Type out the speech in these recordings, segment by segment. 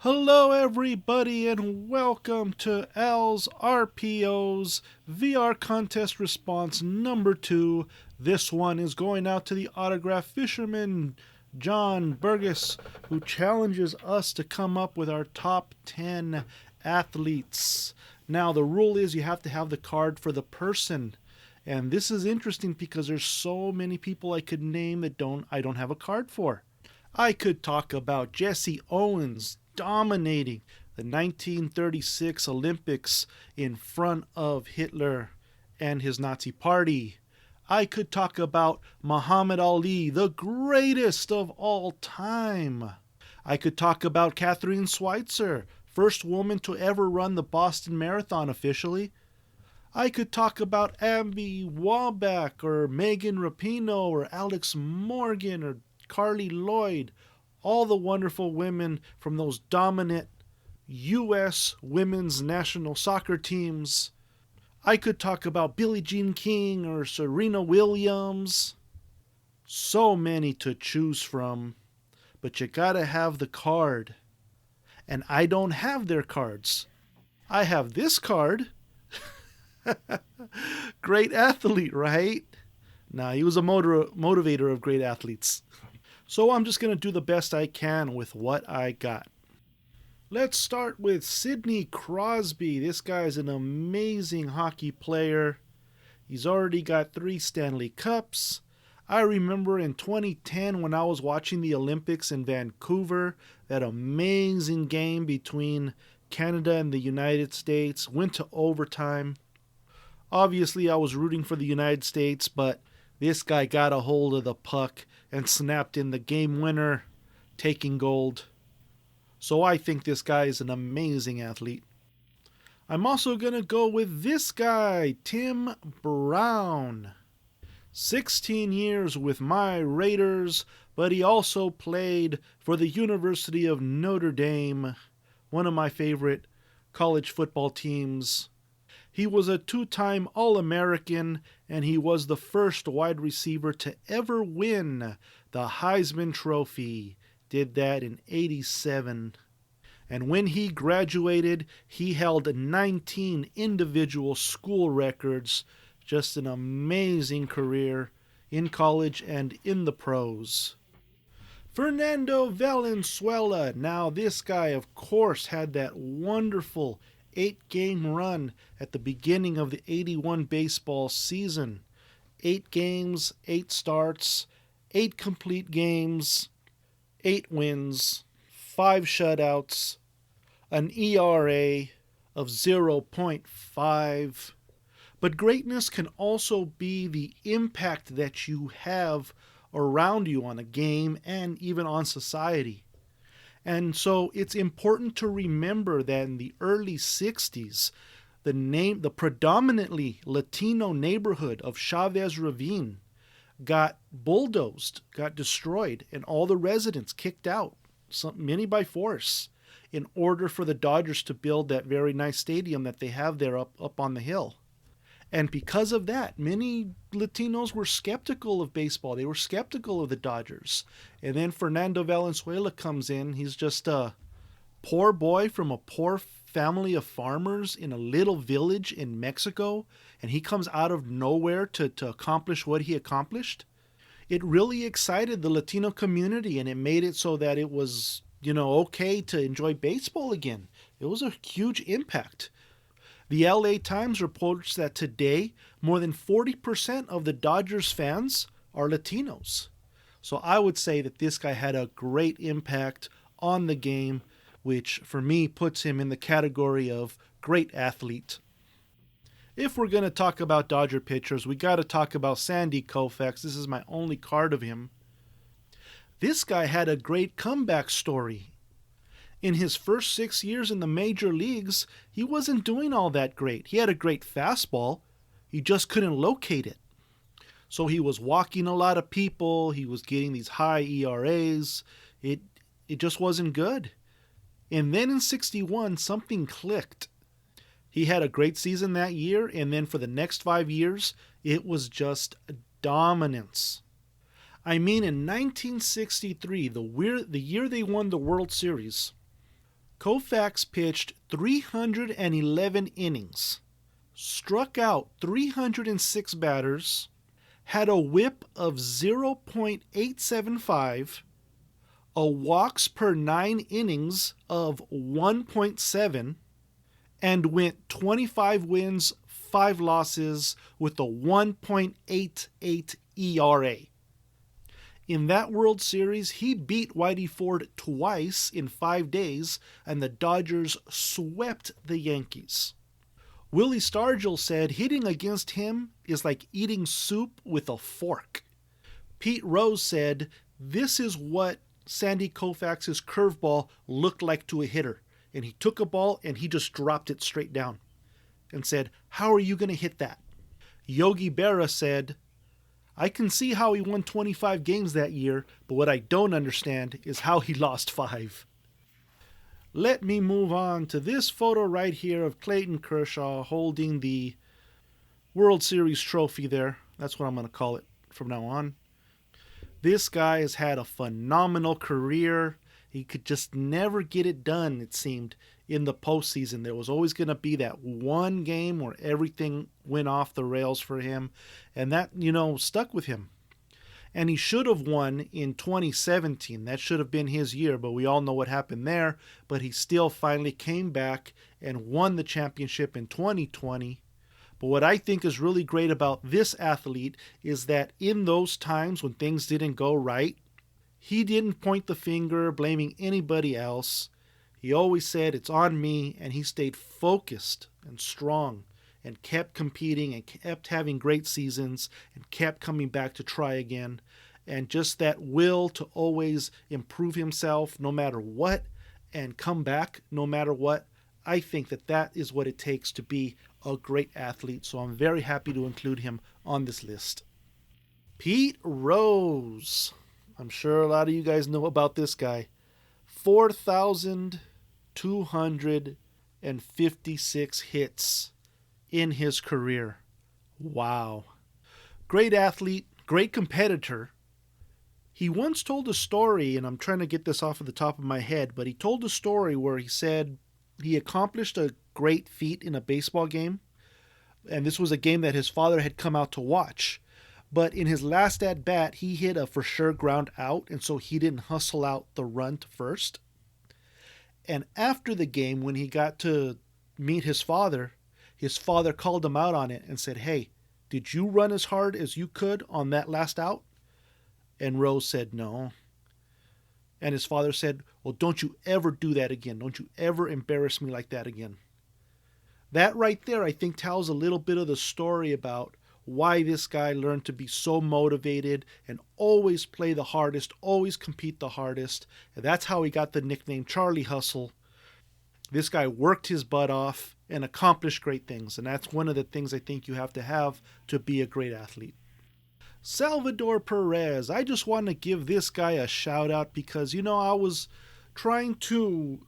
Hello, everybody, and welcome to ALs RPOs VR contest response number 2. This one is going out to the autograph fisherman, Jon Burgess, who challenges us to come up with our top 10 athletes. Now, the rule is you have to have the card for the person. And this is interesting because there's so many people I could name that I don't have a card for. I could talk about Jesse Owens dominating the 1936 Olympics in front of Hitler and his Nazi party. I could talk about Muhammad Ali, the greatest of all time. I could talk about Catherine Schweitzer, first woman to ever run the Boston Marathon officially. I could talk about Abby Wambach or Megan Rapinoe or Alex Morgan or Carly Lloyd, all the wonderful women from those dominant U.S. women's national soccer teams. I could talk about Billie Jean King or Serena Williams. So many to choose from, but you gotta have the card. And I don't have their cards. I have this card. Great athlete, right? Nah, he was a motivator of great athletes. So I'm just going to do the best I can with what I got. Let's start with Sidney Crosby. This guy's an amazing hockey player. He's already got 3 Stanley Cups. I remember in 2010 when I was watching the Olympics in Vancouver, that amazing game between Canada and the United States went to overtime. Obviously, I was rooting for the United States, but this guy got a hold of the puck and snapped in the game winner, taking gold. So I think this guy is an amazing athlete. I'm also going to go with this guy, Tim Brown. 16 years with my Raiders, but he also played for the University of Notre Dame, one of my favorite college football teams. He was a 2-time All-American, and he was the first wide receiver to ever win the Heisman Trophy. Did that in '87. And when he graduated, he held 19 individual school records. Just an amazing career in college and in the pros. Fernando Valenzuela. Now, this guy, of course, had that wonderful 8-game run at the beginning of the '81 baseball season. 8 games, 8 starts, 8 complete games, 8 wins, 5 shutouts, an ERA of 0.5. But greatness can also be the impact that you have around you on a game and even on society. And so it's important to remember that in the early 60s, the predominantly Latino neighborhood of Chavez Ravine got bulldozed, got destroyed, and all the residents kicked out, many by force, in order for the Dodgers to build that very nice stadium that they have there up on the hill. And because of that, many Latinos were skeptical of baseball. They were skeptical of the Dodgers. And then Fernando Valenzuela comes in. He's just a poor boy from a poor family of farmers in a little village in Mexico. And he comes out of nowhere to accomplish what he accomplished. It really excited the Latino community, and it made it so that it was, okay to enjoy baseball again. It was a huge impact. The LA Times reports that today, more than 40% of the Dodgers fans are Latinos. So I would say that this guy had a great impact on the game, which for me puts him in the category of great athlete. If we're going to talk about Dodger pitchers, we got to talk about Sandy Koufax. This is my only card of him. This guy had a great comeback story. In his first 6 years in the major leagues, he wasn't doing all that great. He had a great fastball. He just couldn't locate it. So he was walking a lot of people. He was getting these high ERAs. It just wasn't good. And then in '61, something clicked. He had a great season that year, and then for the next 5 years, it was just dominance. I mean, in 1963, the year they won the World Series, Koufax pitched 311 innings, struck out 306 batters, had a whip of 0.875, a walks per 9 innings of 1.7, and went 25 wins, 5 losses with a 1.88 ERA. In that World Series, he beat Whitey Ford twice in 5 days, and the Dodgers swept the Yankees. Willie Stargell said hitting against him is like eating soup with a fork. Pete Rose said this is what Sandy Koufax's curveball looked like to a hitter. And he took a ball and he just dropped it straight down and said, "How are you going to hit that?" Yogi Berra said, "I can see how he won 25 games that year, but what I don't understand is how he lost 5. Let me move on to this photo right here of Clayton Kershaw holding the World Series trophy there. That's what I'm going to call it from now on. This guy has had a phenomenal career. He could just never get it done, it seemed, in the postseason. There was always going to be that one game where everything went off the rails for him, and that, stuck with him. And he should have won in 2017. That should have been his year, but we all know what happened there. But he still finally came back and won the championship in 2020. But what I think is really great about this athlete is that in those times when things didn't go right, he didn't point the finger blaming anybody else. He always said, "It's on me," and he stayed focused and strong and kept competing and kept having great seasons and kept coming back to try again. And just that will to always improve himself no matter what and come back no matter what. I think that is what it takes to be a great athlete. So I'm very happy to include him on this list. Pete Rose. I'm sure a lot of you guys know about this guy. 4,256 hits in his career. Wow. Great athlete, great competitor. He once told a story, and I'm trying to get this off of the top of my head, but he told a story where he said he accomplished a great feat in a baseball game, and this was a game that his father had come out to watch. But in his last at-bat, he hit a for sure ground out, and so he didn't hustle out the run to first. And after the game, when he got to meet his father called him out on it and said, "Hey, did you run as hard as you could on that last out?" And Rose said, "No." And his father said, "Well, don't you ever do that again. Don't you ever embarrass me like that again." That right there, I think, tells a little bit of the story about why this guy learned to be so motivated and always play the hardest, always compete the hardest. And that's how he got the nickname Charlie Hustle. This guy worked his butt off and accomplished great things. And that's one of the things I think you have to be a great athlete. Salvador Perez. I just want to give this guy a shout out because, I was trying to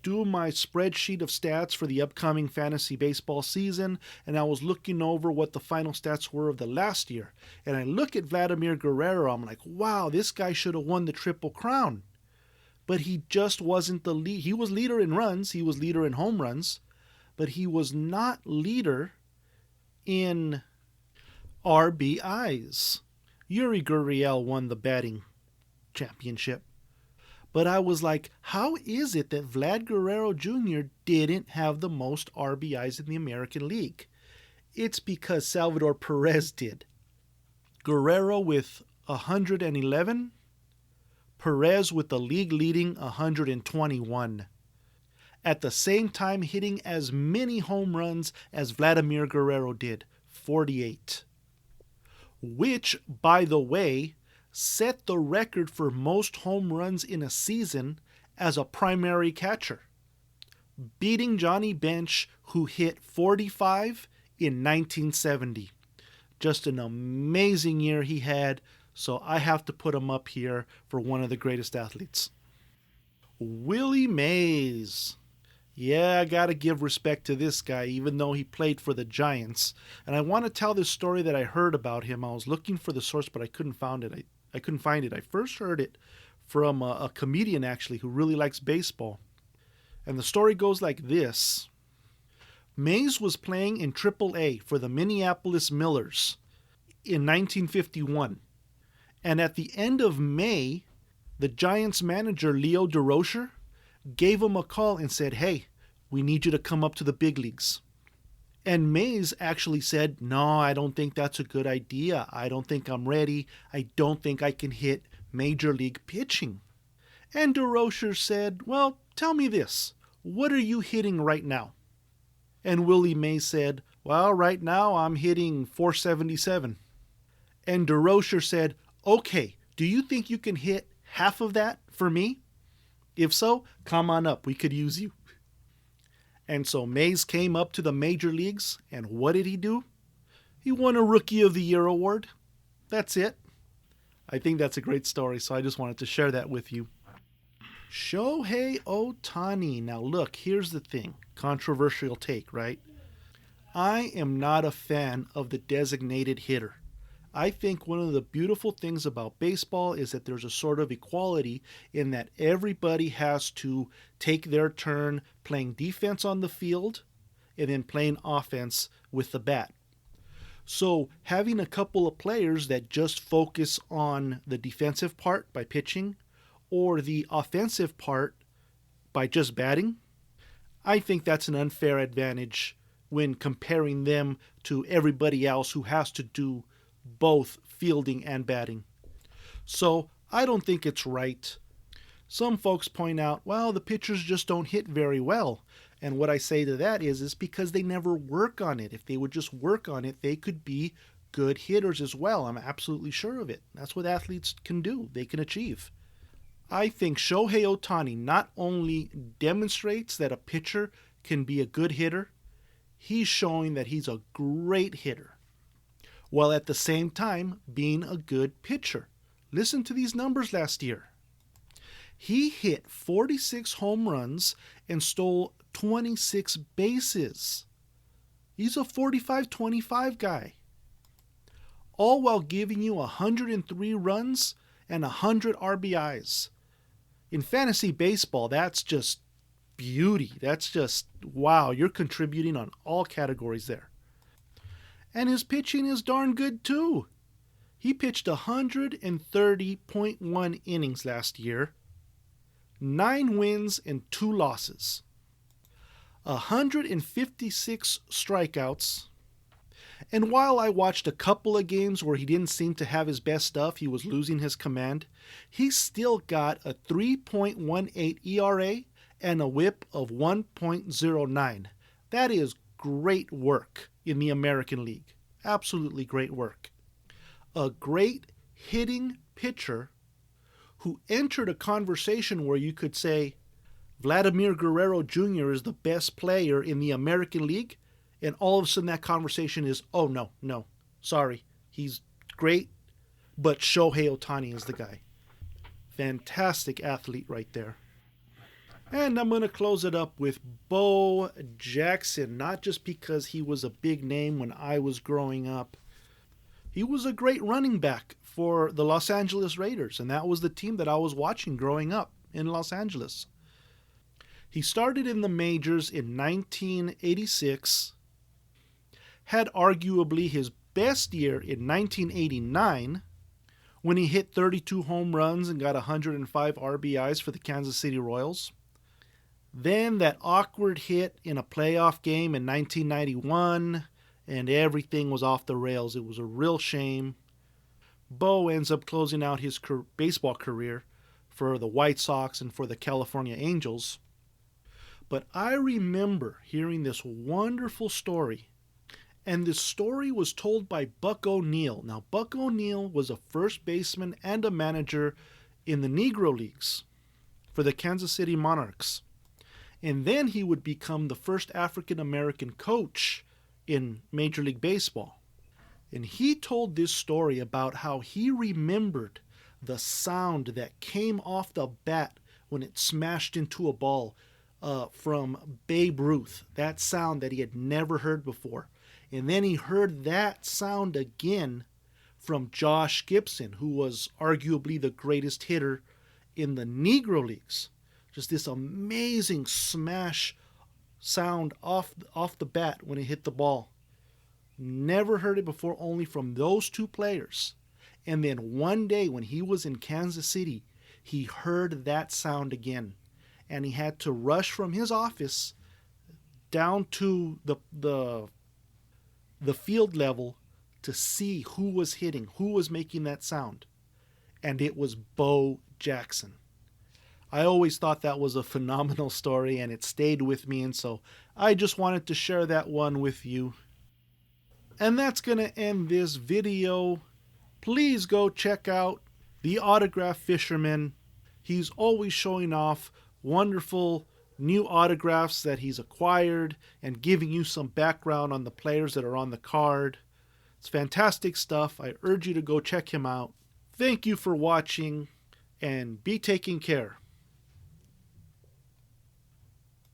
do my spreadsheet of stats for the upcoming fantasy baseball season, and I was looking over what the final stats were of the last year. And I look at Vladimir Guerrero, I'm like, wow, this guy should have won the Triple Crown. But he just wasn't the lead. He was leader in runs, he was leader in home runs, but he was not leader in RBIs. Yuri Gurriel won the batting championship. But I was like, how is it that Vlad Guerrero Jr. didn't have the most RBIs in the American League? It's because Salvador Perez did. Guerrero with 111, Perez with the league-leading 121. At the same time hitting as many home runs as Vladimir Guerrero did, 48. Which, by the way, set the record for most home runs in a season as a primary catcher, beating Johnny Bench, who hit 45 in 1970. Just an amazing year he had, so I have to put him up here for one of the greatest athletes. Willie Mays. Yeah, I got to give respect to this guy, even though he played for the Giants. And I want to tell this story that I heard about him. I was looking for the source, but I couldn't find it. I I first heard it from a comedian, actually, who really likes baseball. And the story goes like this. Mays was playing in AAA for the Minneapolis Millers in 1951. And at the end of May, the Giants manager, Leo DeRocher, gave him a call and said, "Hey, we need you to come up to the big leagues." And Mays actually said, "No, I don't think that's a good idea. I don't think I'm ready. I don't think I can hit major league pitching." And DeRocher said, "Well, tell me this. What are you hitting right now?" And Willie Mays said, "Well, right now I'm hitting 477. And DeRocher said, "Okay, do you think you can hit half of that for me? If so, come on up. We could use you." And so Mays came up to the major leagues, and what did he do? He won a Rookie of the Year award. That's it. I think that's a great story, so I just wanted to share that with you. Shohei Ohtani. Now look, here's the thing. Controversial take, right? I am not a fan of the designated hitter. I think one of the beautiful things about baseball is that there's a sort of equality in that everybody has to take their turn playing defense on the field and then playing offense with the bat. So having a couple of players that just focus on the defensive part by pitching or the offensive part by just batting, I think that's an unfair advantage when comparing them to everybody else who has to do both fielding and batting. So I don't think it's right. Some folks point out, well, the pitchers just don't hit very well. And what I say to that is because they never work on it. If they would just work on it, they could be good hitters as well. I'm absolutely sure of it. That's what athletes can do. They can achieve. I think Shohei Ohtani not only demonstrates that a pitcher can be a good hitter, he's showing that he's a great hitter, while at the same time being a good pitcher. Listen to these numbers last year. He hit 46 home runs and stole 26 bases. He's a 45-25 guy. All while giving you 103 runs and 100 RBIs. In fantasy baseball, that's just beauty. That's just, wow, you're contributing on all categories there. And his pitching is darn good too. He pitched 130.1 innings last year, 9 wins and 2 losses, 156 strikeouts. And while I watched a couple of games where he didn't seem to have his best stuff, he was losing his command, he still got a 3.18 ERA and a whip of 1.09. That is great work in the American League. Absolutely great work. A great hitting pitcher who entered a conversation where you could say Vladimir Guerrero Jr. is the best player in the American League, and all of a sudden that conversation is, oh no, sorry, he's great, but Shohei Ohtani is the guy. Fantastic athlete right there. And I'm going to close it up with Bo Jackson, not just because he was a big name when I was growing up. He was a great running back for the Los Angeles Raiders, and that was the team that I was watching growing up in Los Angeles. He started in the majors in 1986, had arguably his best year in 1989 when he hit 32 home runs and got 105 RBIs for the Kansas City Royals. Then that awkward hit in a playoff game in 1991, and everything was off the rails. It was a real shame. Bo ends up closing out his baseball career for the White Sox and for the California Angels. But I remember hearing this wonderful story, and this story was told by Buck O'Neil. Now, Buck O'Neil was a first baseman and a manager in the Negro Leagues for the Kansas City Monarchs. And then he would become the first African-American coach in Major League Baseball. And he told this story about how he remembered the sound that came off the bat when it smashed into a ball from Babe Ruth. That sound that he had never heard before. And then he heard that sound again from Josh Gibson, who was arguably the greatest hitter in the Negro Leagues. Just this amazing smash sound off the bat when it hit the ball. Never heard it before, only from those two players. And then one day when he was in Kansas City, he heard that sound again. And he had to rush from his office down to the field level to see who was hitting, who was making that sound. And it was Bo Jackson. I always thought that was a phenomenal story, and it stayed with me, and so I just wanted to share that one with you. And that's going to end this video. Please go check out the Autograph Fisherman. He's always showing off wonderful new autographs that he's acquired and giving you some background on the players that are on the card. It's fantastic stuff. I urge you to go check him out. Thank you for watching, and be taking care.